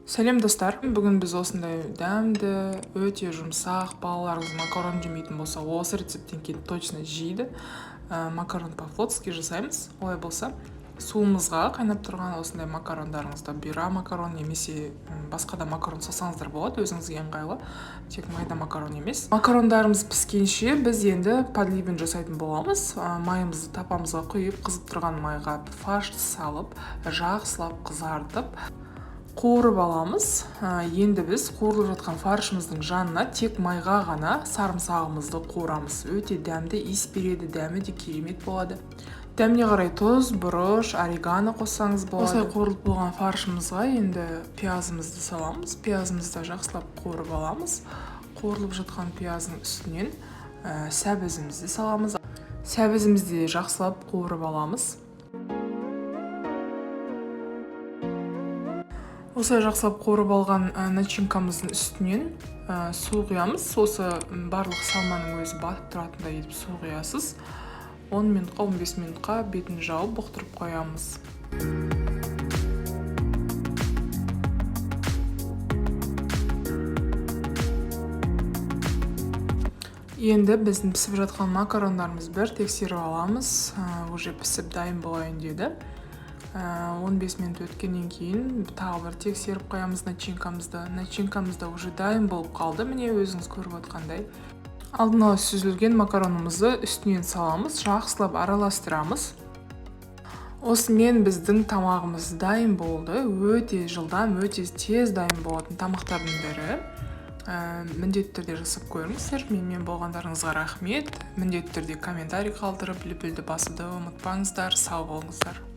Сәлем достар, бүгін біз осындай дәмді, өте жұмсақ, балаларыңыз макарон жемейтін болса, осы рецепттен кейін точно жейді. Макарон по-флотски жасаймыз. Олай болса, суымызға қайнап тұрған осындай макарондарыңызды, бұйра макарон немесе басқа да макарон салсаңыздар болады, өзіңізге ыңғайлы, тек майда макарон емес. Макарондарымыз піскенше біз енді подливін жасайтын боламыз. Майымызды тапамызға құйып, қызып тұрған майға фарш салып, жақсылап қызартып қуырып аламыз. Енді біз қуырылып жатқан фаршымыздың жанына тек майға ғана сарымсағымызды қуырамыз. Өте дәмді, иіс береді, дәмі де керемет болады. Дәміне қарай тұз, бұрыш, орегано қоссаңыз болады. Осылай қуырылып болған фаршымызға енді пиязымызды саламыз. Пиязымызды жақсылап қуырып аламыз. Қуырылып жатқан пияздың үстінен сәбізімізді саламыз. Сәбізімізді жақсылап қуырып аламыз. Осылай жақсылап қуырып алған начинкамыздың үстінен су құямыз. Осы барлық салманың өзі батып тұратындай етіп су құясыз. 10 минутқа, 15 минутқа бетін жауып бұқтырып қоямыз. Енді біздің пісіп жатқан макарондарымыз бір тексеріп аламыз. Уже пісіп дайын болайын деді. 15 минут өткеннен кейін тағы бір тексеріп қоямыз начинкамызды. Начинкамызда уже дайын болып қалды. Міне өзіңіз көріп отқандай. Алдын ала сүзілген макаронымызды үстінен саламыз, жақсылап араластырамыз. Осымен біздің тамағымыз дайын болды. Өте жылдам, өте тез дайын болатын тамақтардың бірі. Міндетті түрде жасап көріңіздер. Менімен болғандарыңызға рахмет. Міндетті түрде комментарий қалдырып, лүпілді басуды ұмытпаңыздар. Сау болыңыздар.